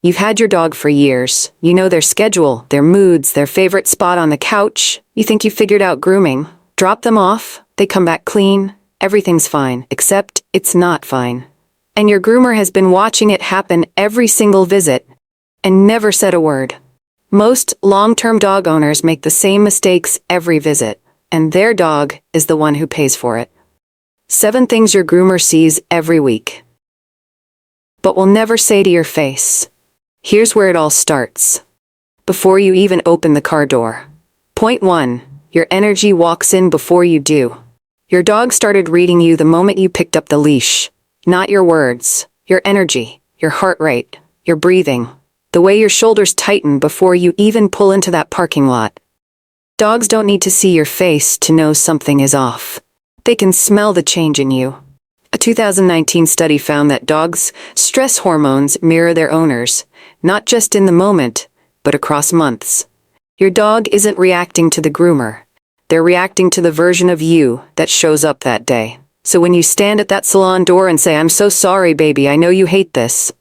You've had your dog for years. You know their schedule, their moods, their favorite spot on the couch. You think you figured out grooming. Drop them off, they come back clean. Everything's fine, except it's not fine. And your groomer has been watching it happen every single visit and never said a word. Most long-term dog owners make the same mistakes every visit, and their dog is the one who pays for it. 7 things your groomer sees every week, but will never say to your face. Here's where it all starts. Before you even open the car door. Point 1. Your energy walks in before you do. Your dog started reading you the moment you picked up the leash. Not your words, your energy, your heart rate, your breathing, the way your shoulders tighten before you even pull into that parking lot. Dogs don't need to see your face to know something is off. They can smell the change in you. A 2019 study found that dogs' stress hormones mirror their owners, not just in the moment, but across months. Your dog isn't reacting to the groomer. They're reacting to the version of you that shows up that day. So when you stand at that salon door and say, "I'm so sorry, baby, I know you hate this,"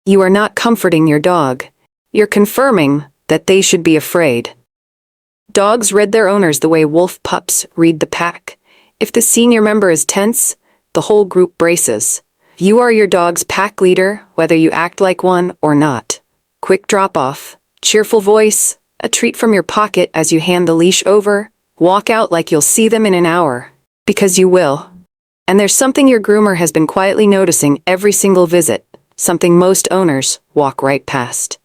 you are not comforting your dog. You're confirming that they should be afraid. Dogs read their owners the way wolf pups read the pack. If the senior member is tense, the whole group braces. You are your dog's pack leader, whether you act like one or not. Quick drop-off, cheerful voice, a treat from your pocket as you hand the leash over. Walk out like you'll see them in an hour. Because you will. And there's something your groomer has been quietly noticing every single visit, something most owners walk right past.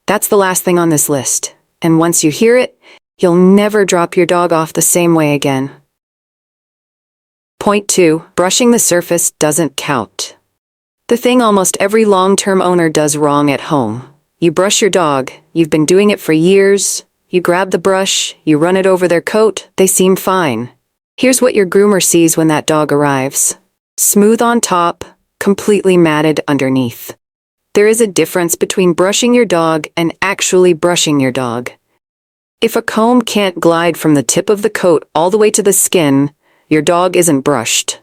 That's the last thing on this list. And once you hear it, you'll never drop your dog off the same way again. Point 2. Brushing the surface doesn't count. The thing almost every long-term owner does wrong at home. You brush your dog, you've been doing it for years. You grab the brush, you run it over their coat, they seem fine. Here's what your groomer sees when that dog arrives. Smooth on top, completely matted underneath. There is a difference between brushing your dog and actually brushing your dog. If a comb can't glide from the tip of the coat all the way to the skin, your dog isn't brushed.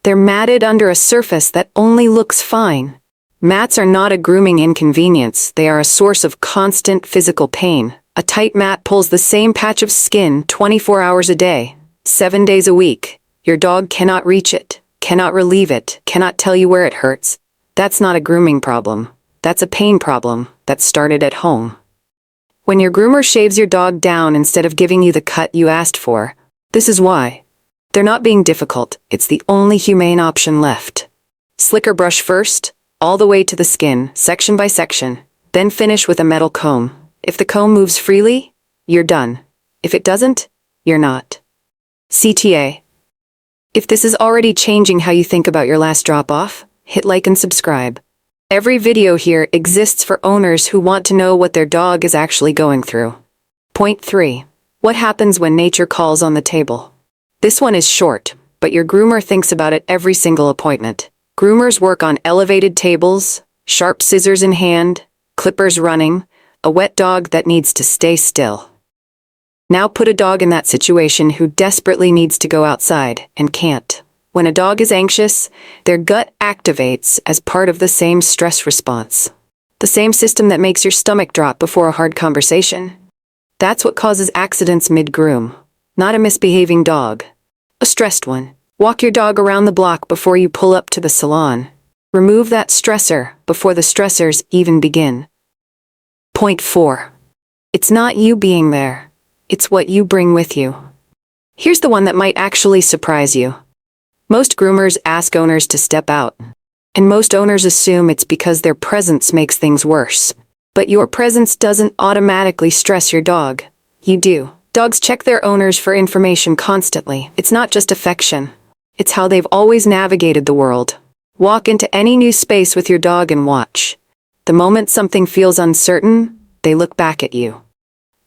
They're matted under a surface that only looks fine. Mats are not a grooming inconvenience, they are a source of constant physical pain. A tight mat pulls the same patch of skin 24 hours a day, 7 days a week. Your dog cannot reach it, cannot relieve it, cannot tell you where it hurts. That's not a grooming problem. That's a pain problem that started at home. When your groomer shaves your dog down instead of giving you the cut you asked for, this is why. They're not being difficult, it's the only humane option left. Slicker brush first, all the way to the skin, section by section, then finish with a metal comb. If the comb moves freely, you're done. If it doesn't, you're not. CTA. If this is already changing how you think about your last drop-off, hit like and subscribe. Every video here exists for owners who want to know what their dog is actually going through. Point 3. What happens when nature calls on the table? This one is short, but your groomer thinks about it every single appointment. Groomers work on elevated tables, sharp scissors in hand, clippers running, a wet dog that needs to stay still. Now put a dog in that situation who desperately needs to go outside and can't. When a dog is anxious, their gut activates as part of the same stress response. The same system that makes your stomach drop before a hard conversation. That's what causes accidents mid-groom. Not a misbehaving dog. A stressed one. Walk your dog around the block before you pull up to the salon. Remove that stressor before the stressors even begin. Point 4. It's not you being there. It's what you bring with you. Here's the one that might actually surprise you. Most groomers ask owners to step out, and most owners assume it's because their presence makes things worse. But your presence doesn't automatically stress your dog. You do. Dogs check their owners for information constantly. It's not just affection. It's how they've always navigated the world. Walk into any new space with your dog and watch. The moment something feels uncertain, they look back at you.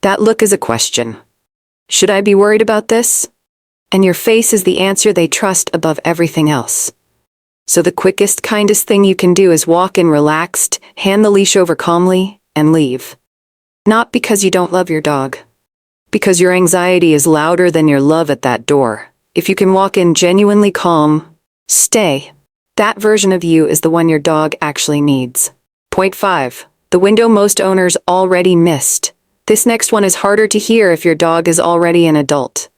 That look is a question. Should I be worried about this? And your face is the answer they trust above everything else. So the quickest, kindest thing you can do is walk in relaxed, hand the leash over calmly, and leave. Not because you don't love your dog. Because your anxiety is louder than your love at that door. If you can walk in genuinely calm, stay. That version of you is the one your dog actually needs. Point 5. The window most owners already missed. This next one is harder to hear if your dog is already an adult.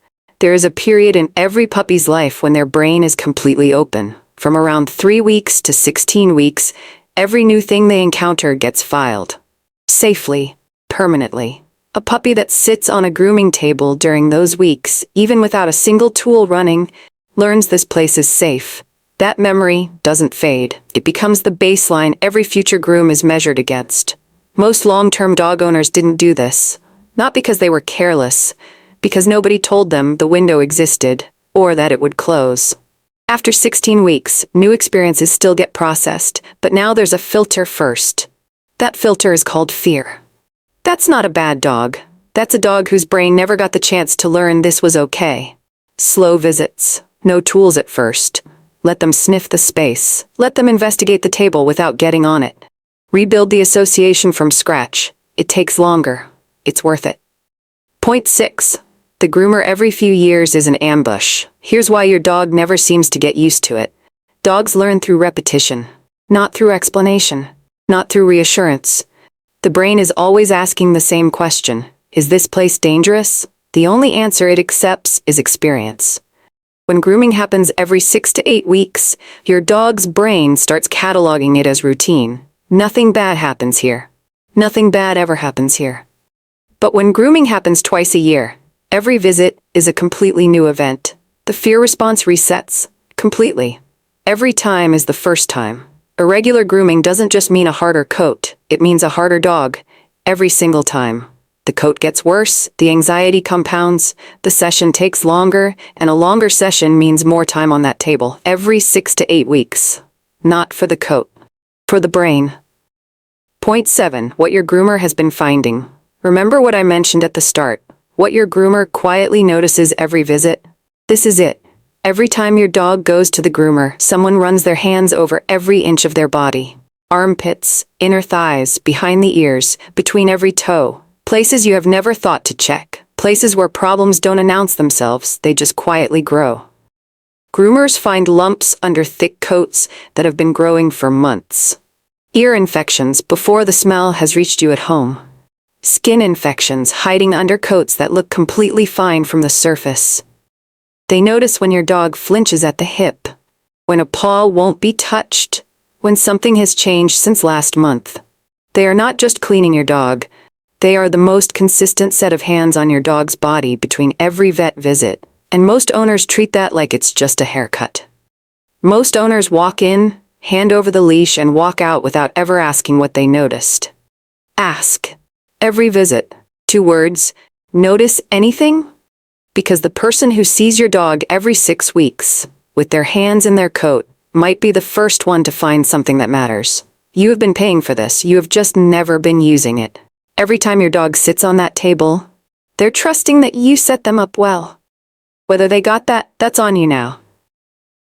There is a period in every puppy's life when their brain is completely open. From around 3 weeks to 16 weeks, every new thing they encounter gets filed. Safely, permanently. A puppy that sits on a grooming table during those weeks, even without a single tool running, learns this place is safe. That memory doesn't fade. It becomes the baseline every future groom is measured against. Most long-term dog owners didn't do this. Not because they were careless, because nobody told them the window existed, or that it would close. After 16 weeks, new experiences still get processed, but now there's a filter first. That filter is called fear. That's not a bad dog. That's a dog whose brain never got the chance to learn this was okay. Slow visits. No tools at first. Let them sniff the space. Let them investigate the table without getting on it. Rebuild the association from scratch. It takes longer. It's worth it. Point 6. The groomer every few years is an ambush. Here's why your dog never seems to get used to it. Dogs learn through repetition, not through explanation, not through reassurance. The brain is always asking the same question. Is this place dangerous? The only answer it accepts is experience. When grooming happens every 6 to 8 weeks, your dog's brain starts cataloging it as routine. Nothing bad happens here. Nothing bad ever happens here. But when grooming happens twice a year, every visit is a completely new event. The fear response resets completely. Every time is the first time. Irregular grooming doesn't just mean a harder coat, it means a harder dog. Every single time. The coat gets worse, the anxiety compounds, the session takes longer, and a longer session means more time on that table. Every 6 to 8 weeks. Not for the coat. For the brain. Point 7. What your groomer has been finding. Remember what I mentioned at the start. What your groomer quietly notices every visit? This is it. Every time your dog goes to the groomer, someone runs their hands over every inch of their body. Armpits, inner thighs, behind the ears, between every toe. Places you have never thought to check. Places where problems don't announce themselves, they just quietly grow. Groomers find lumps under thick coats that have been growing for months. Ear infections before the smell has reached you at home. Skin infections hiding under coats that look completely fine from the surface. They notice when your dog flinches at the hip, when a paw won't be touched, when something has changed since last month. They are not just cleaning your dog, they are the most consistent set of hands on your dog's body between every vet visit, and most owners treat that like it's just a haircut. Most owners walk in, hand over the leash, and walk out without ever asking what they noticed. Ask. Every visit. 2 words. Notice anything? Because the person who sees your dog every 6 weeks, with their hands in their coat, might be the first one to find something that matters. You have been paying for this, you have just never been using it. Every time your dog sits on that table, they're trusting that you set them up well. Whether they got that, that's on you now.